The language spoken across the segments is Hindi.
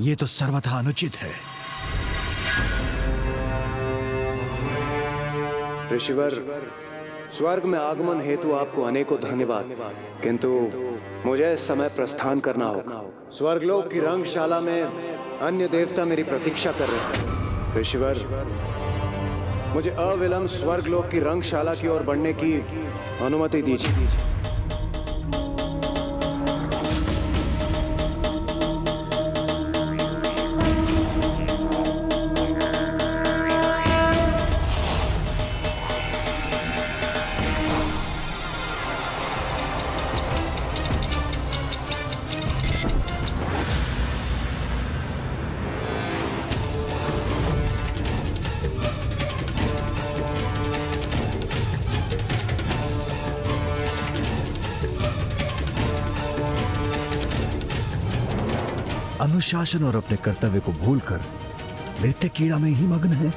ये तो सर्वथा अनुचित है। ऋषिवर, स्वर्ग में आगमन हेतु आपको अनेकों धन्यवाद, किंतु मुझे इस समय प्रस्थान करना होगा। स्वर्गलोक की रंगशाला में अन्य देवता मेरी प्रतीक्षा कर रहे हैं। ऋषिवर, मुझे अविलंब स्वर्गलोक की रंगशाला की ओर बढ़ने की अनुमति दीजिए। अनुशासन और अपने कर्तव्य को भूलकर नृत्य कीड़ा में ही मग्न है।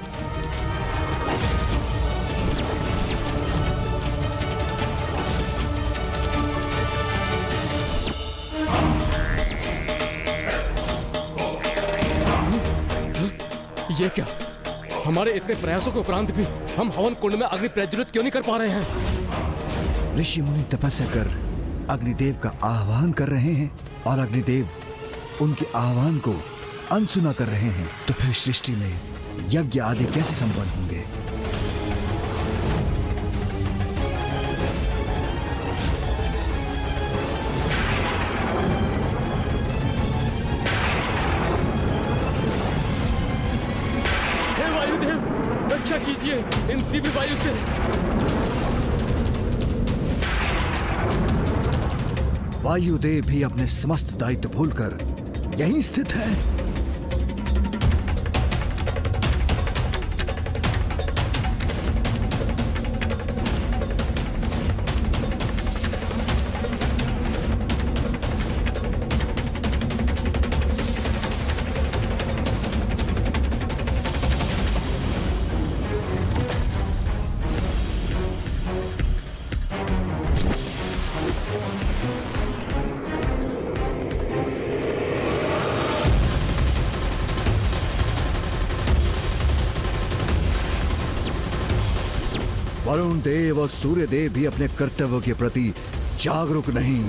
ये क्या? हमारे इतने प्रयासों के उपरांत भी हम हवन कुंड में अग्नि प्रज्वलित क्यों नहीं कर पा रहे हैं? ऋषि मुनि तपस्या कर अग्निदेव का आह्वान कर रहे हैं और अग्निदेव उनके आह्वान को अनसुना कर रहे हैं, तो फिर सृष्टि में यज्ञ आदि कैसे संपन्न होंगे? हे वायुदेव, रक्षा कीजिए इन दिव्य वायु से। वायुदेव भी अपने समस्त दायित्व भूलकर यहीं स्थित है। वरुण देव और सूर्य देव भी अपने कर्तव्यों के प्रति जागरूक नहीं।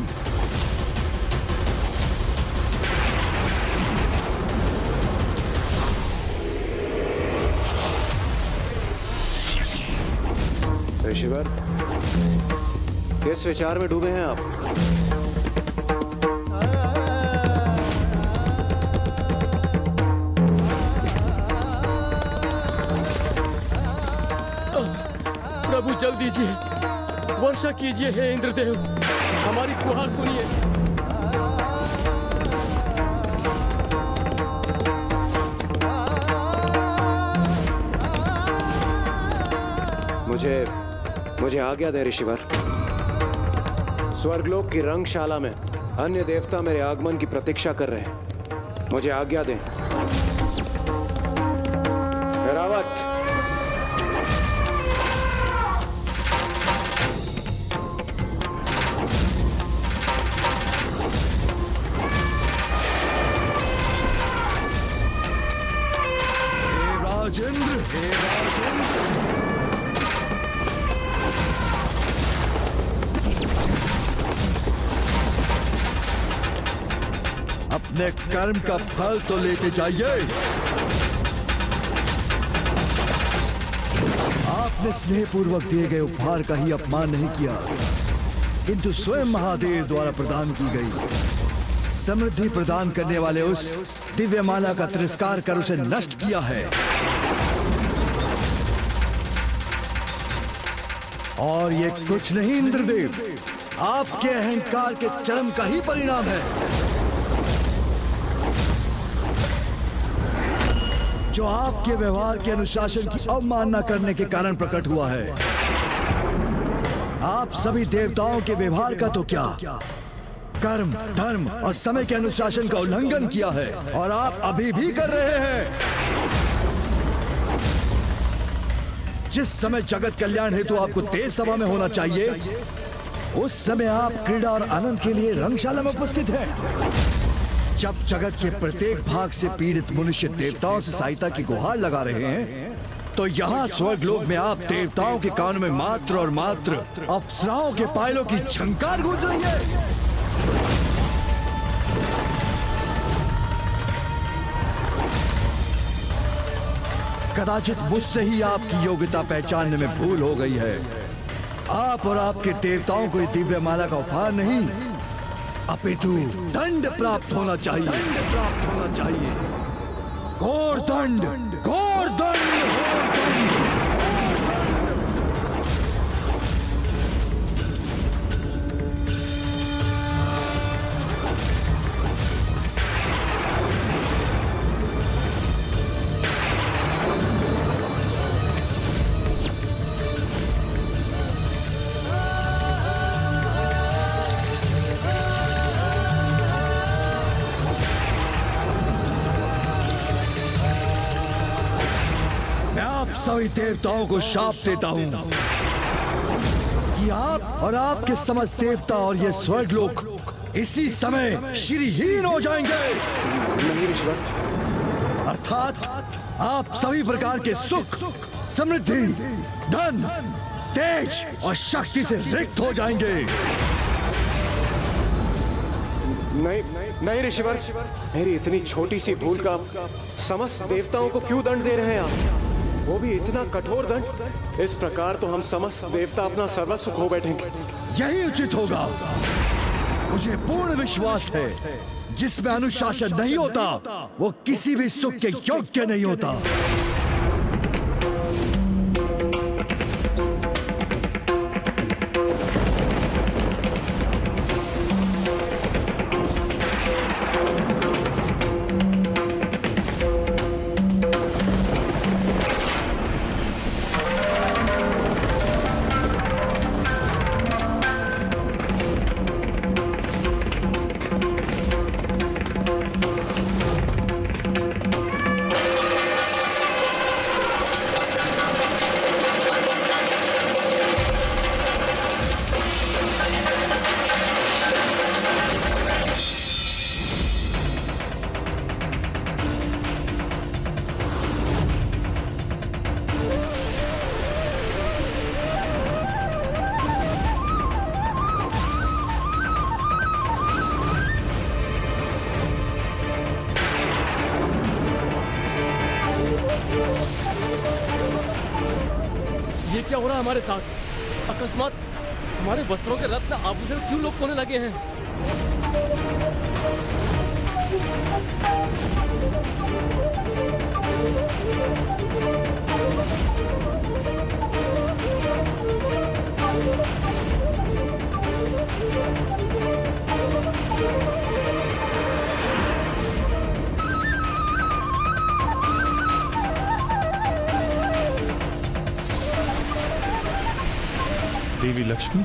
ऋषिवर, किस विचार में डूबे हैं आप? प्रभु जल दीजिए, वर्षा कीजिए हे इंद्रदेव, हमारी गुहार सुनिए। मुझे आज्ञा दे ऋषिवर। स्वर्गलोक की रंगशाला में अन्य देवता मेरे आगमन की प्रतीक्षा कर रहे हैं। मुझे आज्ञा दें। रावत, अपने कर्म का फल तो लेते जाइए। आपने स्नेहपूर्वक दिए गए उपहार का ही अपमान नहीं किया, किंतु स्वयं महादेव द्वारा प्रदान की गई समृद्धि प्रदान करने वाले उस दिव्य माला का तिरस्कार कर उसे नष्ट किया है। और ये कुछ नहीं इंद्रदेव, आपके अहंकार के चरम का ही परिणाम है, जो आपके व्यवहार के अनुशासन की अवमानना करने के कारण प्रकट हुआ है। आप सभी देवताओं के व्यवहार का तो क्या, कर्म, धर्म और समय के अनुशासन का उल्लंघन किया है, और आप अभी भी कर रहे हैं। जिस समय जगत कल्याण हेतु आपको तेज सभा में होना चाहिए, उस समय आप क्रीड़ा और आनंद के लिए रंगशाला में उपस्थित हैं। जब जगत के प्रत्येक भाग से पीड़ित मनुष्य देवताओं से सहायता की गुहार लगा रहे हैं, तो यहाँ स्वर्गलोक में आप देवताओं के कानों में मात्र और मात्र अप्सराओं के पायलों की झंकार गूंज रही है। कदाचित मुझसे ही आपकी योग्यता पहचानने में भूल हो गई है। आप और आपके देवताओं को ये दिव्य माला का उपहार नहीं, अपितु दंड प्राप्त होना चाहिए। दंड प्राप्त होना चाहिए। घोर दंड, घोर दंड, घोर दंड। सभी देवताओं को शाप देता हूं कि आप और आपके समस्त देवता और ये स्वर्गलोक इसी समय श्रीहीन हो जाएंगे। नहीं ऋषिवर। अर्थात आप सभी प्रकार के सुख, समृद्धि, धन, तेज और शक्ति से रिक्त हो जाएंगे। नहीं नहीं ऋषिवर, मेरी इतनी छोटी सी भूल का समस्त देवताओं को क्यों दंड दे रहे हैं आप? वो भी इतना कठोर दंड। इस प्रकार तो हम समस्त देवता अपना सर्वस्व खो बैठेंगे। यही उचित होगा। मुझे पूर्ण विश्वास है, जिसमें अनुशासन नहीं होता वो किसी भी सुख के योग्य नहीं होता। ये क्या हो रहा है हमारे साथ? अकस्मात हमारे वस्त्रों के रत्न आभूषण क्यों लोप होने लगे हैं? देवी लक्ष्मी,